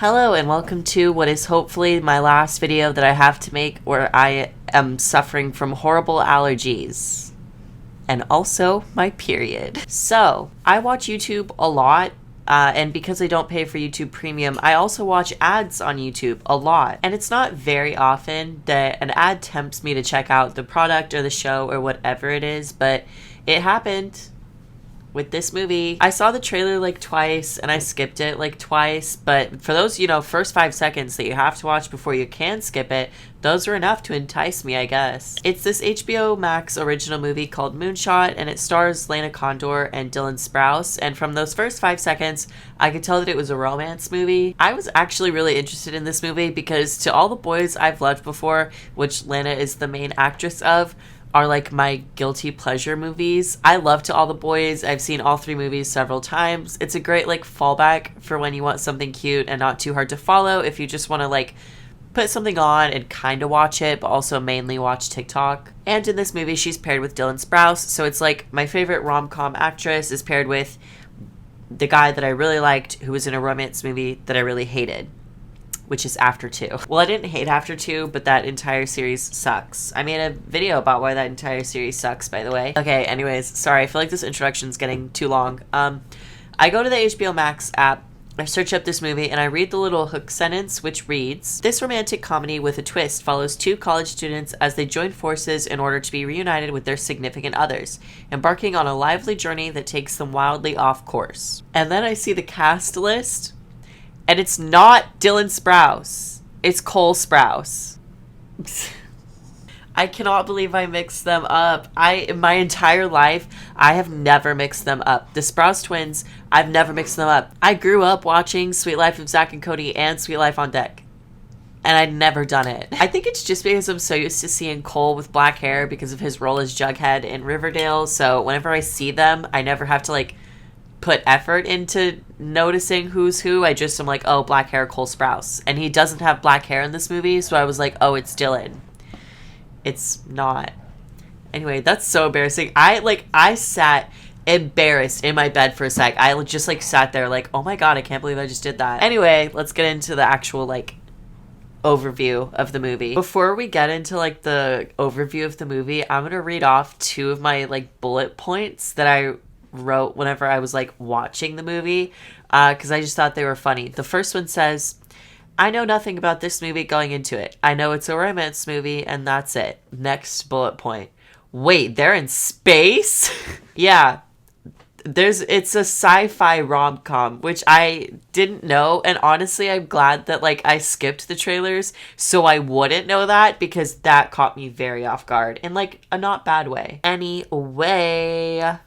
Hello and welcome to what is hopefully my last video that I have to make where I am suffering from horrible allergies and also my period. So I watch YouTube a lot and because I don't pay for YouTube Premium, I also watch ads on YouTube a lot. And it's not very often that an ad tempts me to check out the product or the show or whatever it is, but it happened with this movie. I saw the trailer like twice and I skipped it like twice, but for those, first 5 seconds that you have to watch before you can skip it, those were enough to entice me, I guess. It's this HBO Max original movie called Moonshot, and it stars Lana Condor and Dylan Sprouse, and from those first 5 seconds, I could tell that it was a romance movie. I was actually really interested in this movie because To All the Boys I've Loved Before, which Lana is the main actress of, are like my guilty pleasure movies. I love To All the Boys. I've seen all 3 movies several times. It's a great like fallback for when you want something cute and not too hard to follow if you just want to like put something on and kind of watch it, but also mainly watch TikTok. And in this movie, she's paired with Dylan Sprouse, so it's like my favorite rom-com actress is paired with the guy that I really liked who was in a romance movie that I really hated, which is After 2. Well, I didn't hate After 2, but that entire series sucks. I made a video about why that entire series sucks, by the way. Okay, anyways, sorry, I feel like this introduction's getting too long. I go to the HBO Max app, I search up this movie, and I read the little hook sentence, which reads, "This romantic comedy with a twist follows 2 college students as they join forces in order to be reunited with their significant others, embarking on a lively journey that takes them wildly off course." And then I see the cast list, and it's not Dylan Sprouse. It's Cole Sprouse. I cannot believe I mixed them up. In my entire life, I have never mixed them up. The Sprouse twins, I've never mixed them up. I grew up watching Sweet Life of Zack and Cody and Sweet Life on Deck, and I'd never done it. I think it's just because I'm so used to seeing Cole with black hair because of his role as Jughead in Riverdale, so whenever I see them, I never have to like put effort into noticing who's who. I just am like, oh, black hair, Cole Sprouse. And he doesn't have black hair in this movie, so I was like, oh, it's Dylan. It's not. Anyway, that's so embarrassing. I sat embarrassed in my bed for a sec. I just like sat there like, oh my god, I can't believe I just did that. Anyway, let's get into the actual like overview of the movie. Before we get into like the overview of the movie, I'm gonna read off 2 of my like bullet points that I wrote whenever I was like watching the movie because I just thought they were funny. The first one says, "I know nothing about this movie going into it. I know it's a romance movie and that's it." Next bullet point. "Wait, they're in space?" Yeah. It's a sci-fi rom-com, which I didn't know, and honestly I'm glad that like I skipped the trailers so I wouldn't know that, because that caught me very off guard in like a not bad way. Anyway,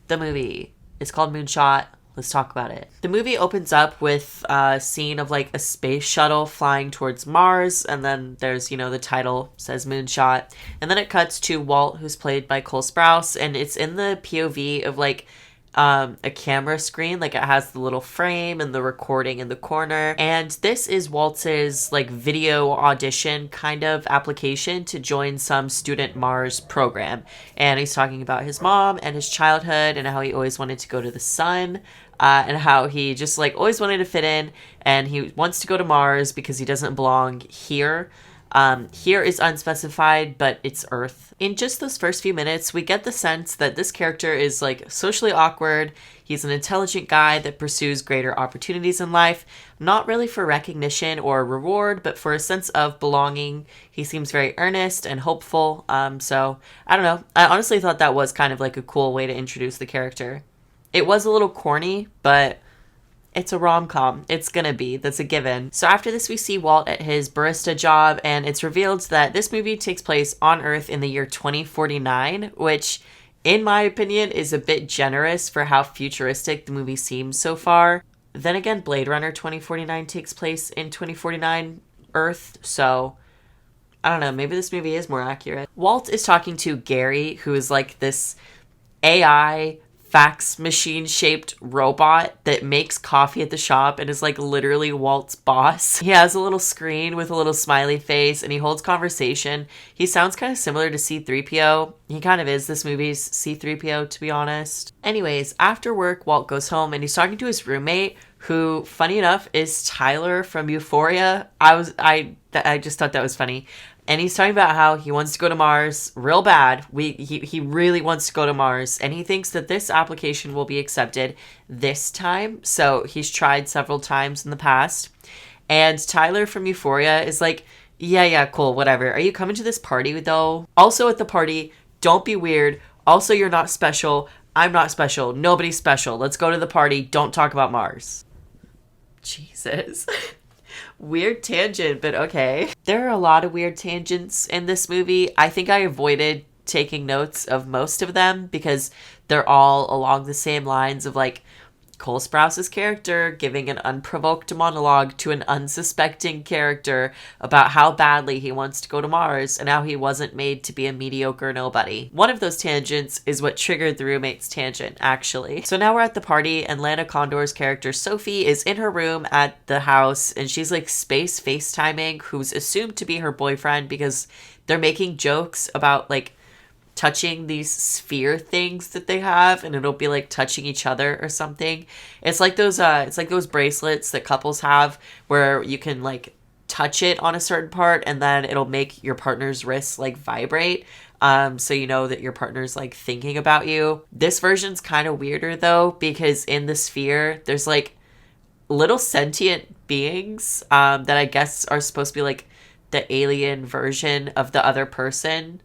the movie is called Moonshot. Let's talk about it. The movie opens up with a scene of like a space shuttle flying towards Mars, and then there's, the title says Moonshot, and then it cuts to Walt, who's played by Cole Sprouse, and it's in the POV of like a camera screen, like it has the little frame and the recording in the corner. And this is Walt's like video audition kind of application to join some Student Mars program. And he's talking about his mom and his childhood and how he always wanted to go to the sun. And how he just like always wanted to fit in, and he wants to go to Mars because he doesn't belong here. Here is unspecified, but it's Earth. In just those first few minutes, we get the sense that this character is like socially awkward. He's an intelligent guy that pursues greater opportunities in life, not really for recognition or reward, but for a sense of belonging. He seems very earnest and hopeful. So I don't know. I honestly thought that was kind of like a cool way to introduce the character. It was a little corny, but it's a rom-com. It's gonna be. That's a given. So after this, we see Walt at his barista job, and it's revealed that this movie takes place on Earth in the year 2049, which, in my opinion, is a bit generous for how futuristic the movie seems so far. Then again, Blade Runner 2049 takes place in 2049 Earth, so I don't know, maybe this movie is more accurate. Walt is talking to Gary, who is like this AI fax machine shaped robot that makes coffee at the shop and is like literally Walt's boss. He has a little screen with a little smiley face and he holds conversation. He sounds kind of similar to C-3PO. He kind of is this movie's C-3PO, to be honest. Anyways, after work, Walt goes home and he's talking to his roommate, who, funny enough, is Tyler from Euphoria. I just thought that was funny. And he's talking about how he wants to go to Mars real bad. He really wants to go to Mars. And he thinks that this application will be accepted this time. So he's tried several times in the past. And Tyler from Euphoria is like, yeah, cool, whatever. Are you coming to this party, though? Also at the party, don't be weird. Also, you're not special. I'm not special. Nobody's special. Let's go to the party. Don't talk about Mars. Jesus. Weird tangent, but okay. There are a lot of weird tangents in this movie. I think I avoided taking notes of most of them because they're all along the same lines of like Cole Sprouse's character giving an unprovoked monologue to an unsuspecting character about how badly he wants to go to Mars and how he wasn't made to be a mediocre nobody. One of those tangents is what triggered the roommate's tangent, actually. So now we're at the party and Lana Condor's character Sophie is in her room at the house and she's like space FaceTiming who's assumed to be her boyfriend because they're making jokes about like touching these sphere things that they have and it'll be like touching each other or something. It's like those bracelets that couples have where you can like touch it on a certain part and then it'll make your partner's wrists like vibrate. So you know that your partner's like thinking about you. This version's kind of weirder though because in the sphere there's like little sentient beings that I guess are supposed to be like the alien version of the other person.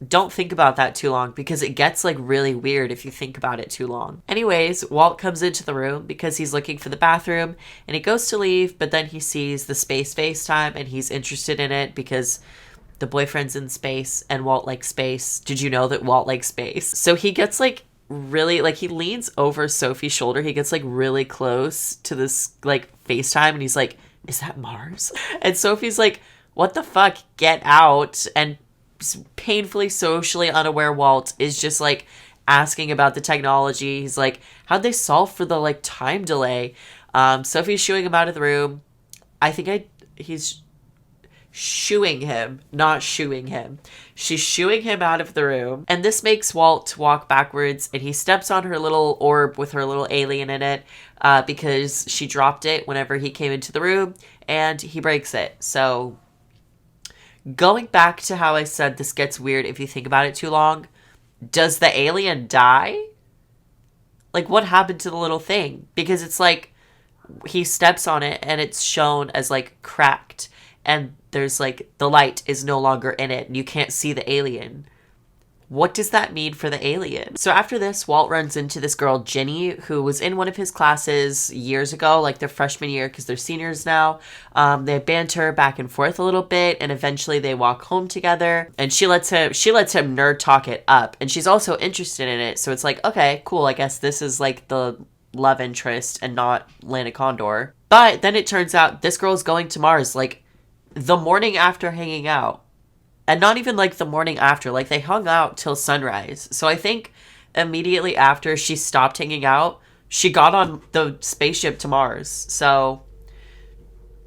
Don't think about that too long because it gets like really weird if you think about it too long. Anyways, Walt comes into the room because he's looking for the bathroom and he goes to leave, but then he sees the space FaceTime and he's interested in it because the boyfriend's in space and Walt likes space. Did you know that Walt likes space? So he gets like really like he leans over Sophie's shoulder. He gets like really close to this like FaceTime and he's like, "Is that Mars?" And Sophie's like, "What the fuck? Get out." And painfully socially unaware Walt is just like asking about the technology. He's like, how'd they solve for the like time delay? Sophie's shooing him out of the room. He's shooing him, not shooing him. She's shooing him out of the room. And this makes Walt walk backwards and he steps on her little orb with her little alien in it because she dropped it whenever he came into the room and he breaks it. So going back to how I said this gets weird if you think about it too long, does the alien die? Like, what happened to the little thing? Because it's like, he steps on it and it's shown as, like, cracked. And there's, like, the light is no longer in it and you can't see the alien. What does that mean for the alien? So after this, Walt runs into this girl, Ginny, who was in one of his classes years ago, like their freshman year, because they're seniors now. They banter back and forth a little bit, and eventually they walk home together. And she lets him nerd talk it up, and she's also interested in it. So it's like, okay, cool. I guess this is like the love interest and not Lana Condor. But then it turns out this girl's going to Mars like the morning after hanging out. And not even like the morning after, like they hung out till sunrise. So I think immediately after she stopped hanging out, she got on the spaceship to Mars. So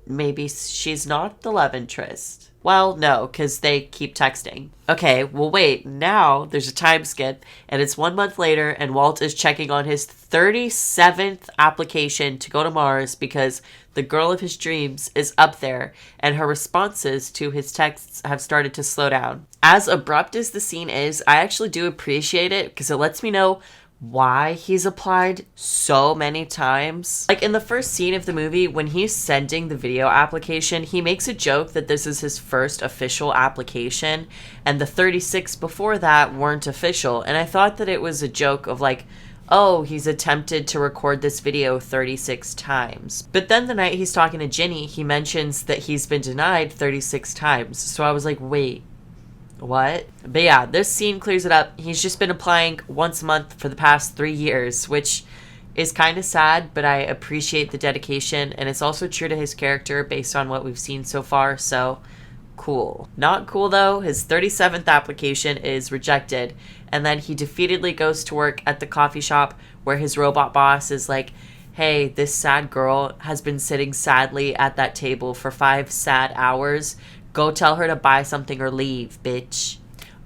maybe she's not the love interest. Well, no, because they keep texting. Okay, well, wait, now there's a time skip, and it's 1 month later, and Walt is checking on his 37th application to go to Mars because the girl of his dreams is up there, and her responses to his texts have started to slow down. As abrupt as the scene is, I actually do appreciate it because it lets me know why he's applied so many times. Like in the first scene of the movie, when he's sending the video application, he makes a joke that this is his first official application, and the 36 before that weren't official. And I thought that it was a joke of like, oh, he's attempted to record this video 36 times. But then the night he's talking to Ginny, he mentions that he's been denied 36 times. So I was like, wait, what? But yeah, this scene clears it up. He's just been applying once a month for the past 3 years, which is kind of sad, but I appreciate the dedication, and it's also true to his character based on what we've seen so far, so cool. Not cool though, his 37th application is rejected, and then he defeatedly goes to work at the coffee shop where his robot boss is like, hey, this sad girl has been sitting sadly at that table for 5 sad hours. Go tell her to buy something or leave, bitch.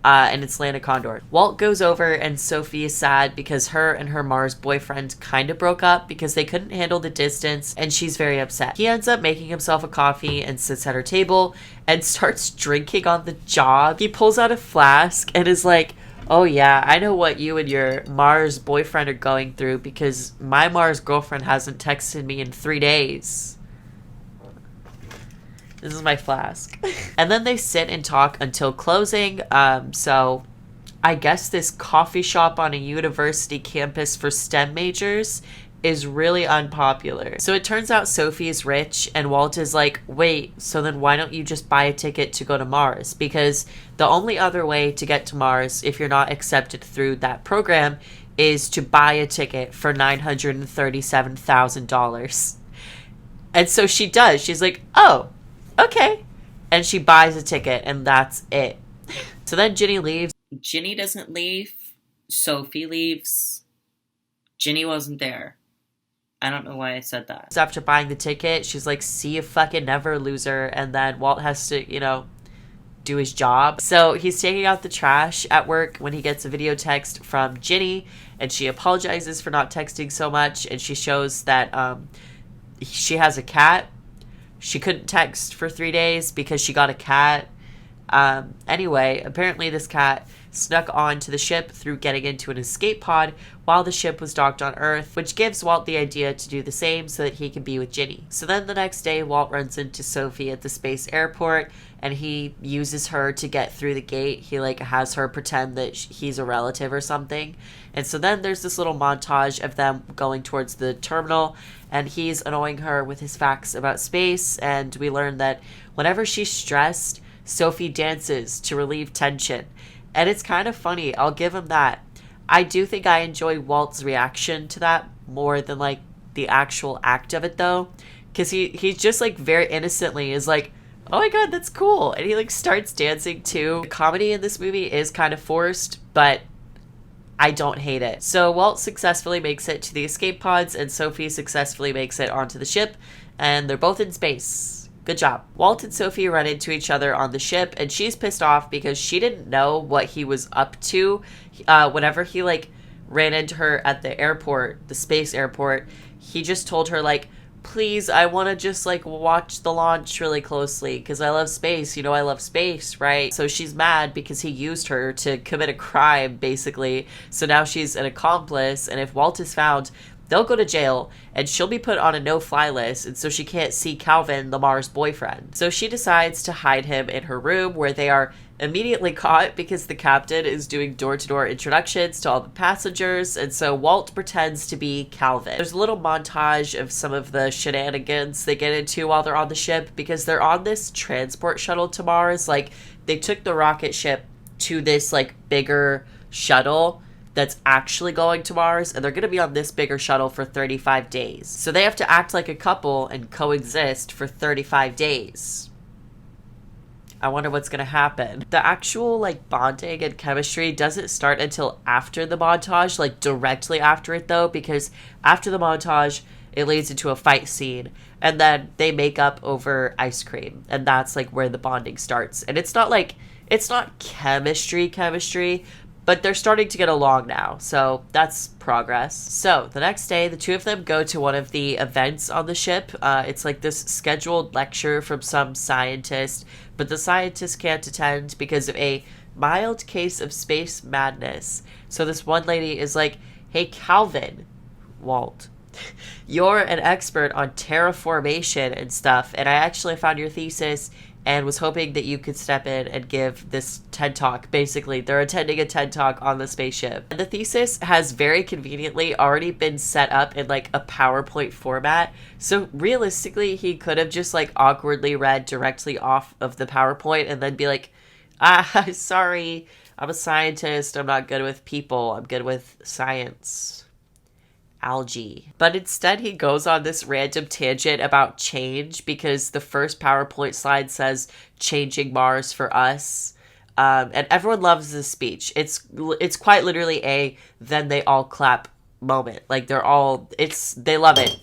and it's Lana Condor. Walt goes over and Sophie is sad because her and her Mars boyfriend kind of broke up because they couldn't handle the distance, and she's very upset. He ends up making himself a coffee and sits at her table and starts drinking on the job. He pulls out a flask and is like, oh yeah, I know what you and your Mars boyfriend are going through because my Mars girlfriend hasn't texted me in 3 days. This is my flask. And then they sit and talk until closing. So I guess this coffee shop on a university campus for STEM majors is really unpopular. So it turns out Sophie is rich, and Walt is like, wait, so then why don't you just buy a ticket to go to Mars? Because the only other way to get to Mars, if you're not accepted through that program, is to buy a ticket for $937,000. And so she does. She's like, oh, okay. And she buys a ticket, and that's it. So then Ginny leaves. Ginny doesn't leave. Sophie leaves. Ginny wasn't there. I don't know why I said that. After buying the ticket, she's like, see you fucking never, loser. And then Walt has to, do his job. So he's taking out the trash at work when he gets a video text from Ginny, and she apologizes for not texting so much, and she shows that she has a cat. She couldn't text for 3 days because she got a cat. Anyway, apparently this cat snuck onto the ship through getting into an escape pod while the ship was docked on Earth, which gives Walt the idea to do the same so that he can be with Ginny. So then the next day, Walt runs into Sophie at the space airport, and he uses her to get through the gate. He has her pretend that he's a relative or something. And so then there's this little montage of them going towards the terminal, and he's annoying her with his facts about space, and we learn that whenever she's stressed, Sophie dances to relieve tension. And it's kind of funny. I'll give him that. I do think I enjoy Walt's reaction to that more than the actual act of it, though. Because he's just very innocently is like, oh my god, that's cool. And he starts dancing too. The comedy in this movie is kind of forced, but I don't hate it. So Walt successfully makes it to the escape pods, and Sophie successfully makes it onto the ship, and they're both in space. Good job. Walt and Sophie run into each other on the ship, and she's pissed off because she didn't know what he was up to. Whenever he ran into her at the airport, the space airport, he just told her please, I want to just watch the launch really closely because I love space. I love space, right? So she's mad because he used her to commit a crime, basically. So now she's an accomplice, and if Walt is found, they'll go to jail, and she'll be put on a no-fly list, and so she can't see Calvin, the Mars boyfriend. So she decides to hide him in her room, where they are immediately caught because the captain is doing door-to-door introductions to all the passengers, and so Walt pretends to be Calvin. There's a little montage of some of the shenanigans they get into while they're on the ship, because they're on this transport shuttle to Mars. They took the rocket ship to this, bigger shuttle that's actually going to Mars, and they're going to be on this bigger shuttle for 35 days. So they have to act like a couple and coexist for 35 days. I wonder what's going to happen. The actual, bonding and chemistry doesn't start until after the montage, directly after it, though, because after the montage, it leads into a fight scene, and then they make up over ice cream, and that's, where the bonding starts. And it's not, it's not chemistry, but they're starting to get along now, so that's progress. So the next day, the two of them go to one of the events on the ship. It's this scheduled lecture from some scientist, but the scientist can't attend because of a mild case of space madness. So this one lady is like, hey, Calvin, Walt, you're an expert on terraformation and stuff, and I actually found your thesis and was hoping that you could step in and give this TED Talk. Basically, they're attending a TED Talk on the spaceship. And the thesis has very conveniently already been set up in a PowerPoint format. So realistically, he could have just awkwardly read directly off of the PowerPoint and then be like, sorry, I'm a scientist. I'm not good with people. I'm good with science. Algae. But instead he goes on this random tangent about change because the first PowerPoint slide says changing Mars for us. And everyone loves this speech. It's quite literally a then they all clap moment. They love it.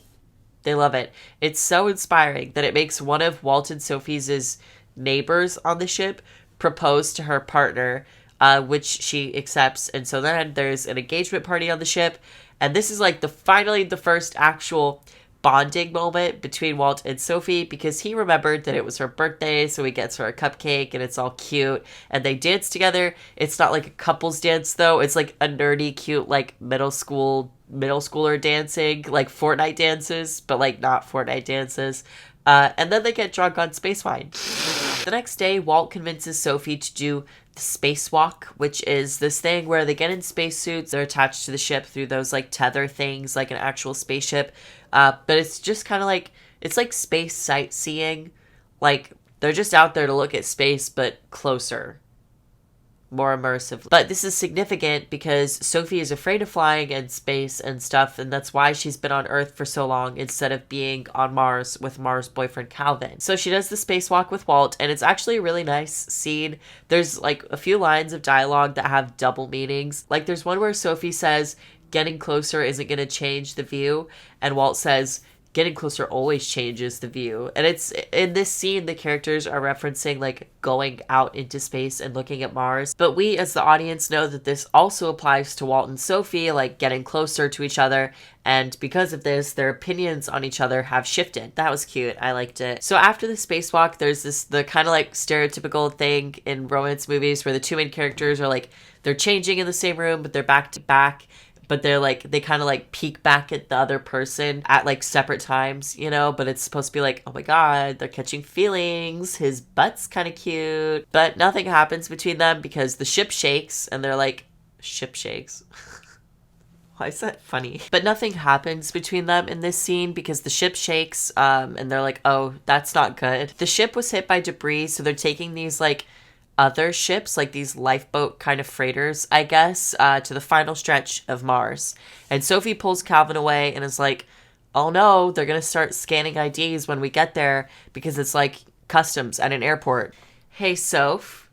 They love it. It's so inspiring that it makes one of Walt and Sophie's neighbors on the ship propose to her partner which she accepts. And so then there's an engagement party on the ship. And this is like finally the first actual bonding moment between Walt and Sophie, because he remembered that it was her birthday, so he gets her a cupcake and it's all cute and they dance together. It's not like a couples dance though, it's like a nerdy cute like middle schooler dancing, like Fortnite dances, but like not Fortnite dances. And then they get drunk on space wine. The next day, Walt convinces Sophie to do the spacewalk, which is this thing where they get in spacesuits. They're attached to the ship through those like tether things, like an actual spaceship. But it's just kind of like, it's like space sightseeing. Like they're just out there to look at space, but closer, more immersive. But this is significant because Sophie is afraid of flying in space and stuff, and that's why she's been on Earth for so long instead of being on Mars with Mars' boyfriend Calvin. So she does the spacewalk with Walt, and it's actually a really nice scene. There's like a few lines of dialogue that have double meanings. Like there's one where Sophie says, "Getting closer isn't going to change the view," and Walt says, "Getting closer always changes the view." And it's in this scene, the characters are referencing like going out into space and looking at Mars. But we as the audience know that this also applies to Walt and Sophie, like getting closer to each other. And because of this, their opinions on each other have shifted. That was cute. I liked it. So after the spacewalk, there's the kind of like stereotypical thing in romance movies where the two main characters are like, they're changing in the same room, but they're back to back. But they're like, they kind of like peek back at the other person at like separate times, you know, but it's supposed to be like, oh my God, they're catching feelings. His butt's kind of cute. But nothing happens between them because the ship shakes and they're like, ship shakes. Why is that funny? But nothing happens between them in this scene because the ship shakes and they're like, oh, that's not good. The ship was hit by debris, so they're taking these like other ships, like these lifeboat kind of freighters, I guess, to the final stretch of Mars. And Sophie pulls Calvin away and is like, oh no, they're going to start scanning IDs when we get there because it's like customs at an airport. Hey, Soph,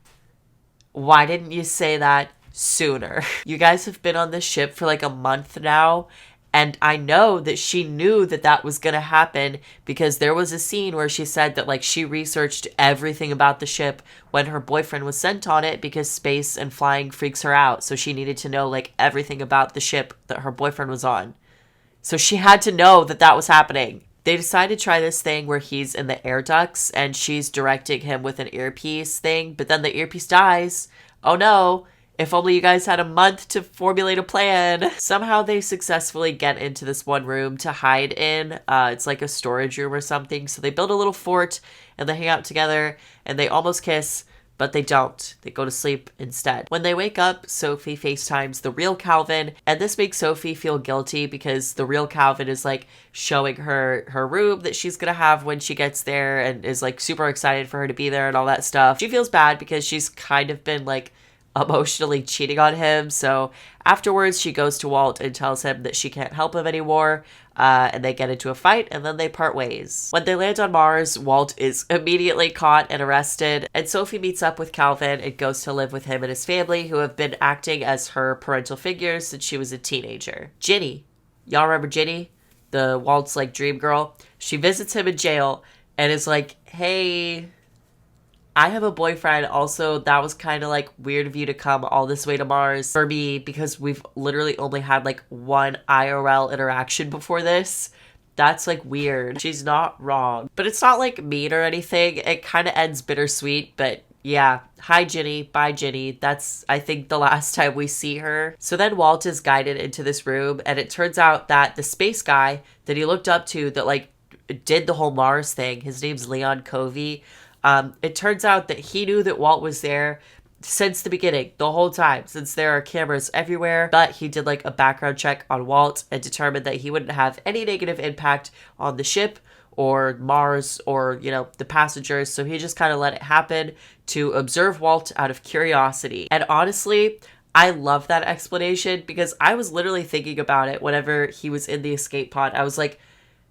why didn't you say that sooner? You guys have been on this ship for like a month now, and I know that she knew that that was going to happen because there was a scene where she said that like she researched everything about the ship when her boyfriend was sent on it because space and flying freaks her out. So she needed to know like everything about the ship that her boyfriend was on. So she had to know that that was happening. They decide to try this thing where he's in the air ducts and she's directing him with an earpiece thing, but then the earpiece dies. Oh no. If only you guys had a month to formulate a plan. Somehow they successfully get into this one room to hide in. It's like a storage room or something. So they build a little fort and they hang out together and they almost kiss, but they don't. They go to sleep instead. When they wake up, Sophie FaceTimes the real Calvin, and this makes Sophie feel guilty because the real Calvin is like showing her room that she's gonna have when she gets there and is like super excited for her to be there and all that stuff. She feels bad because she's kind of been like emotionally cheating on him. So afterwards, she goes to Walt and tells him that she can't help him anymore. And they get into a fight and then they part ways. When they land on Mars, Walt is immediately caught and arrested. And Sophie meets up with Calvin and goes to live with him and his family, who have been acting as her parental figures since she was a teenager. Ginny. Y'all remember Ginny? The Walt's like dream girl. She visits him in jail and is like, hey, I have a boyfriend. Also, that was kind of like weird of you to come all this way to Mars for me because we've literally only had like one IRL interaction before this. That's like weird. She's not wrong, but it's not like mean or anything. It kind of ends bittersweet, but yeah. Hi, Ginny. Bye, Ginny. That's, I think, the last time we see her. So then Walt is guided into this room, and it turns out that the space guy that he looked up to that like did the whole Mars thing, his name's Leon Covey. It turns out that he knew that Walt was there since the beginning, the whole time, since there are cameras everywhere. But he did like a background check on Walt and determined that he wouldn't have any negative impact on the ship or Mars or, you know, the passengers. So he just kind of let it happen to observe Walt out of curiosity. And honestly, I love that explanation because I was literally thinking about it whenever he was in the escape pod. I was like,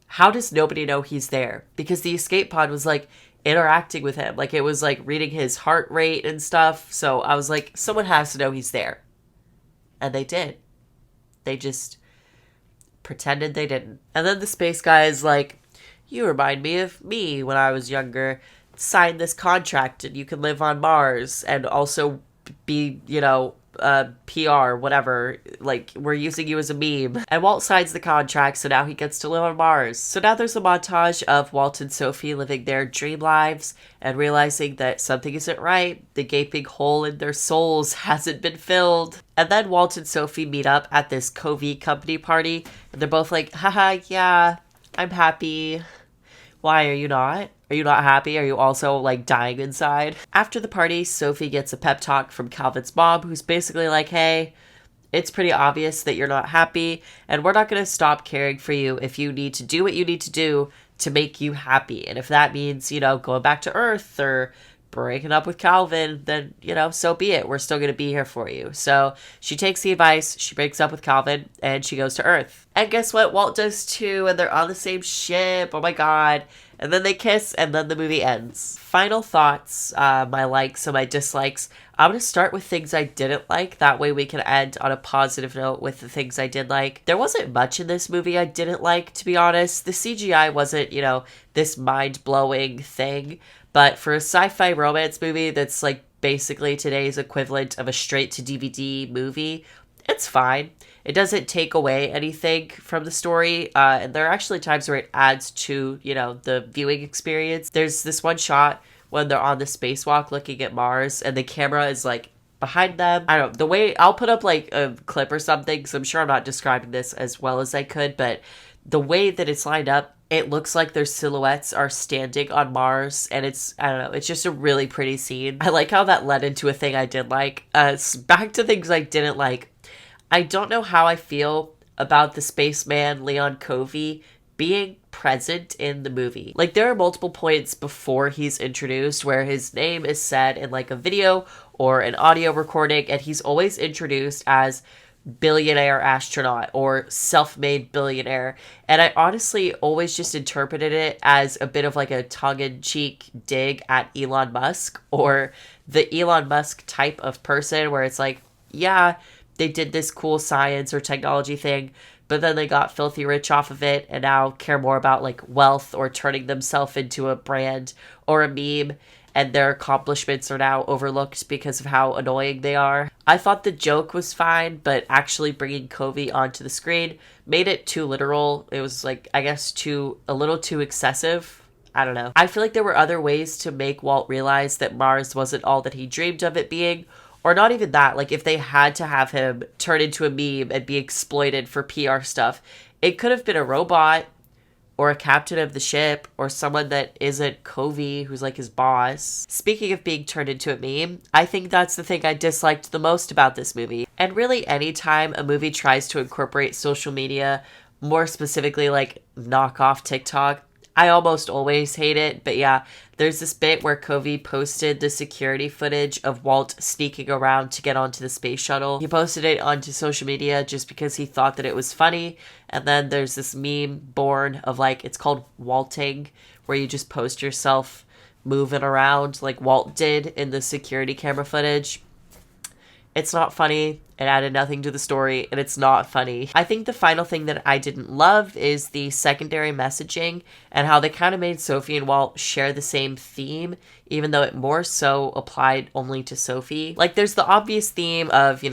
how does nobody know he's there? Because the escape pod was like interacting with him. Like it was like reading his heart rate and stuff. So I was like, someone has to know he's there. And they did. They just pretended they didn't. And then the space guy is like, you remind me of me when I was younger. Sign this contract and you can live on Mars. And also be, PR, whatever. Like, we're using you as a meme. And Walt signs the contract, so now he gets to live on Mars. So now there's a montage of Walt and Sophie living their dream lives and realizing that something isn't right. The gaping hole in their souls hasn't been filled. And then Walt and Sophie meet up at this Covey company party, and they're both like, haha, yeah, I'm happy. Why are you not? Are you not happy? Are you also like dying inside? After the party, Sophie gets a pep talk from Calvin's mom, who's basically like, hey, it's pretty obvious that you're not happy, and we're not going to stop caring for you if you need to do what you need to do to make you happy. And if that means, going back to Earth or breaking up with Calvin, then, so be it. We're still going to be here for you. So she takes the advice, she breaks up with Calvin, and she goes to Earth. And guess what? Walt does too, and they're on the same ship. Oh my god. And then they kiss, and then the movie ends. Final thoughts, my likes and my dislikes. I'm going to start with things I didn't like. That way we can end on a positive note with the things I did like. There wasn't much in this movie I didn't like, to be honest. The CGI wasn't, this mind-blowing thing. But for a sci-fi romance movie that's like basically today's equivalent of a straight-to-DVD movie, it's fine. It doesn't take away anything from the story. And there are actually times where it adds to, the viewing experience. There's this one shot when they're on the spacewalk looking at Mars and the camera is like behind them. I don't know, the way I'll put up like a clip or something, because I'm sure I'm not describing this as well as I could, but the way that it's lined up, it looks like their silhouettes are standing on Mars, and it's just a really pretty scene. I like how that led into a thing I did like. Back to things I didn't like. I don't know how I feel about the spaceman Leon Covey being present in the movie. Like, there are multiple points before he's introduced where his name is said in like a video or an audio recording, and he's always introduced as billionaire astronaut or self-made billionaire. And I honestly always just interpreted it as a bit of like a tongue-in-cheek dig at Elon Musk, or the Elon Musk type of person where it's like, yeah, they did this cool science or technology thing, but then they got filthy rich off of it and now care more about like wealth or turning themselves into a brand or a meme, and their accomplishments are now overlooked because of how annoying they are. I thought the joke was fine, but actually bringing Covey onto the screen made it too literal. It was like, I guess, a little too excessive. I don't know. I feel like there were other ways to make Walt realize that Mars wasn't all that he dreamed of it being, or not even that. Like, if they had to have him turn into a meme and be exploited for PR stuff, it could have been a robot, or a captain of the ship, or someone that isn't Covey, who's like his boss. Speaking of being turned into a meme, I think that's the thing I disliked the most about this movie. And really, anytime a movie tries to incorporate social media, more specifically like knock off TikTok, I almost always hate it. But yeah, there's this bit where Covey posted the security footage of Walt sneaking around to get onto the space shuttle. He posted it onto social media just because he thought that it was funny. And then there's this meme born of like, it's called Walting, where you just post yourself moving around like Walt did in the security camera footage. It's not funny. It added nothing to the story, and it's not funny. I think the final thing that I didn't love is the secondary messaging and how they kind of made Sophie and Walt share the same theme, even though it more so applied only to Sophie. Like, there's the obvious theme of,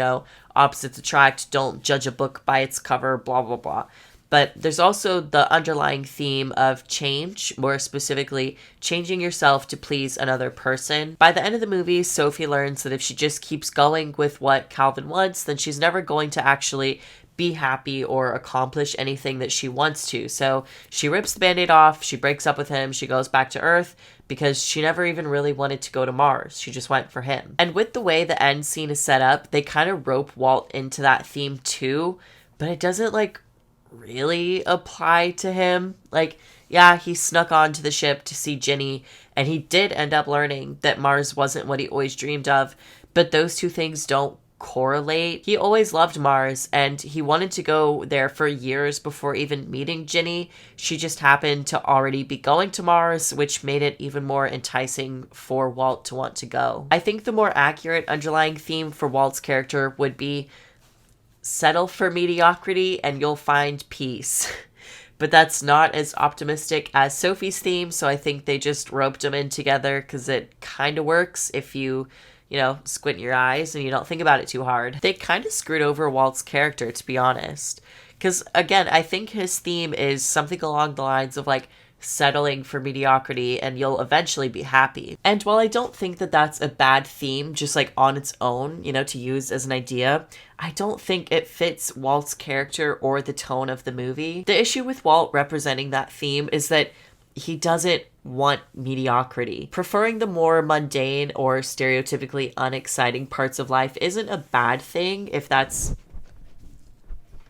opposites attract, don't judge a book by its cover, blah, blah, blah. But there's also the underlying theme of change, more specifically, changing yourself to please another person. By the end of the movie, Sophie learns that if she just keeps going with what Calvin wants, then she's never going to actually be happy or accomplish anything that she wants to. So she rips the Band-Aid off, she breaks up with him, she goes back to Earth, because she never even really wanted to go to Mars. She just went for him. And with the way the end scene is set up, they kind of rope Walt into that theme too, but it doesn't really apply to him. Like, yeah, he snuck onto the ship to see Ginny, and he did end up learning that Mars wasn't what he always dreamed of, but those two things don't correlate. He always loved Mars, and he wanted to go there for years before even meeting Ginny. She just happened to already be going to Mars, which made it even more enticing for Walt to want to go. I think the more accurate underlying theme for Walt's character would be settle for mediocrity and you'll find peace. But that's not as optimistic as Sophie's theme, so I think they just roped them in together because it kind of works if you, squint your eyes and you don't think about it too hard. They kind of screwed over Walt's character, to be honest. Because, again, I think his theme is something along the lines of, like, settling for mediocrity and you'll eventually be happy. And while I don't think that that's a bad theme, just, like, on its own, to use as an idea, I don't think it fits Walt's character or the tone of the movie. The issue with Walt representing that theme is that he doesn't want mediocrity. Preferring the more mundane or stereotypically unexciting parts of life isn't a bad thing if that's...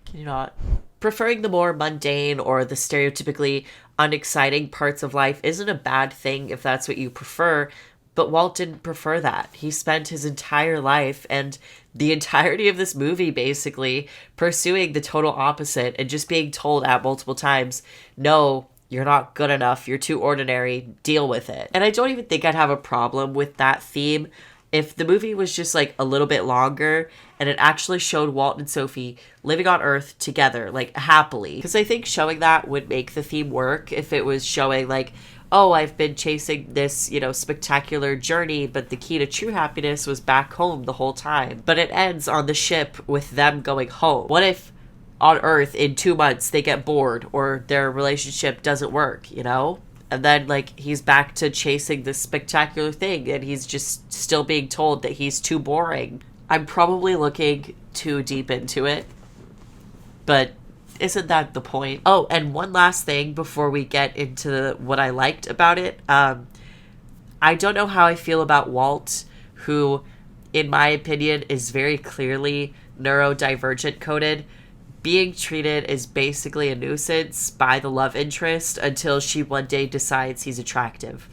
Can you not? Preferring the more mundane or the stereotypically unexciting parts of life isn't a bad thing if that's what you prefer, but Walt didn't prefer that. He spent his entire life and the entirety of this movie basically pursuing the total opposite and just being told at multiple times, no, you're not good enough, you're too ordinary, deal with it. And I don't even think I'd have a problem with that theme if the movie was just like a little bit longer and it actually showed Walt and Sophie living on Earth together, like happily. Because I think showing that would make the theme work if it was showing like, oh, I've been chasing this, spectacular journey, but the key to true happiness was back home the whole time. But it ends on the ship with them going home. What if on Earth in 2 months they get bored or their relationship doesn't work, And then, like, he's back to chasing this spectacular thing and he's just still being told that he's too boring. I'm probably looking too deep into it, but isn't that the point? Oh, and one last thing before we get into what I liked about it. I don't know how I feel about Walt, who, in my opinion, is very clearly neurodivergent coded, being treated as basically a nuisance by the love interest until she one day decides he's attractive.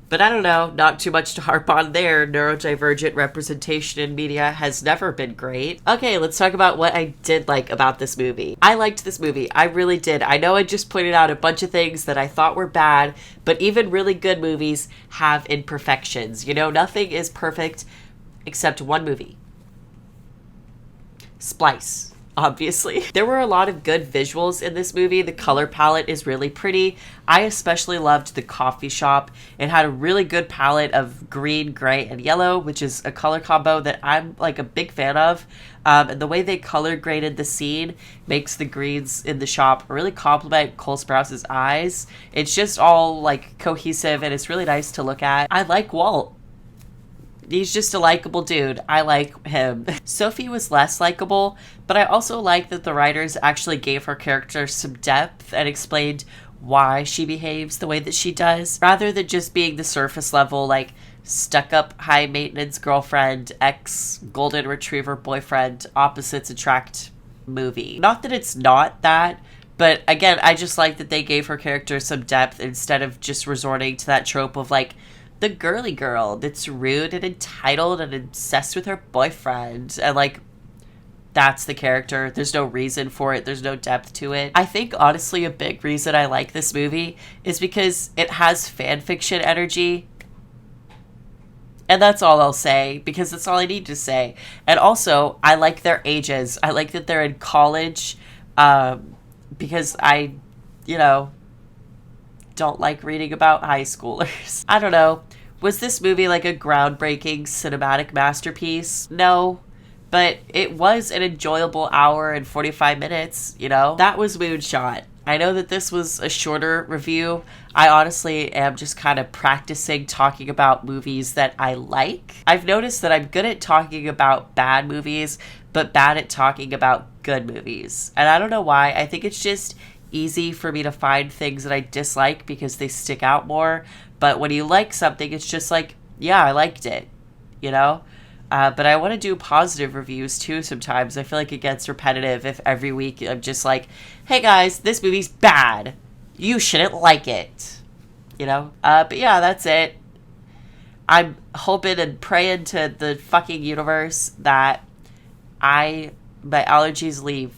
But I don't know, not too much to harp on there. Neurodivergent representation in media has never been great. Okay, let's talk about what I did like about this movie. I liked this movie. I really did. I know I just pointed out a bunch of things that I thought were bad, but even really good movies have imperfections. Nothing is perfect except one movie. Splice, obviously. There were a lot of good visuals in this movie. The color palette is really pretty. I especially loved the coffee shop. It had a really good palette of green, gray, and yellow, which is a color combo that I'm like a big fan of. And the way they color graded the scene makes the greens in the shop really complement Cole Sprouse's eyes. It's just all like cohesive and it's really nice to look at. I like Walt. He's just a likable dude. I like him. Sophie was less likable, but I also like that the writers actually gave her character some depth and explained why she behaves the way that she does, rather than just being the surface level, like, stuck-up, high-maintenance girlfriend, ex-golden retriever boyfriend, opposites attract movie. Not that it's not that, but again, I just like that they gave her character some depth instead of just resorting to that trope of, like, the girly girl that's rude and entitled and obsessed with her boyfriend. And, like, that's the character. There's no reason for it. There's no depth to it. I think, honestly, a big reason I like this movie is because it has fan fiction energy. And that's all I'll say, because that's all I need to say. And also, I like their ages. I like that they're in college, because I, don't like reading about high schoolers. I don't know. Was this movie like a groundbreaking cinematic masterpiece? No. But it was an enjoyable hour and 45 minutes, That was Moonshot. I know that this was a shorter review. I honestly am just kind of practicing talking about movies that I like. I've noticed that I'm good at talking about bad movies, but bad at talking about good movies. And I don't know why. I think it's just easy for me to find things that I dislike because they stick out more. But when you like something, it's just like, yeah, I liked it, But I want to do positive reviews too sometimes. I feel like it gets repetitive if every week I'm just like, hey guys, this movie's bad. You shouldn't like it. But yeah, that's it. I'm hoping and praying to the fucking universe that my allergies leave,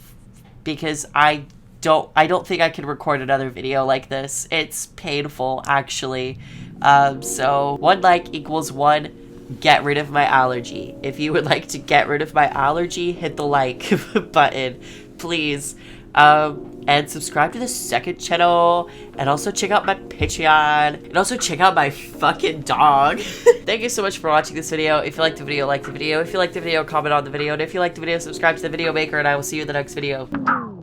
because I don't think I can record another video like this. It's painful, actually. So 1 like equals 1 get rid of my allergy. If you would like to get rid of my allergy, hit the like button, please. And subscribe to the second channel, and also check out my Patreon, and also check out my fucking dog. Thank you so much for watching this video. If you liked the video, like the video. If you liked the video, comment on the video. And if you liked the video, subscribe to the video maker, and I will see you in the next video.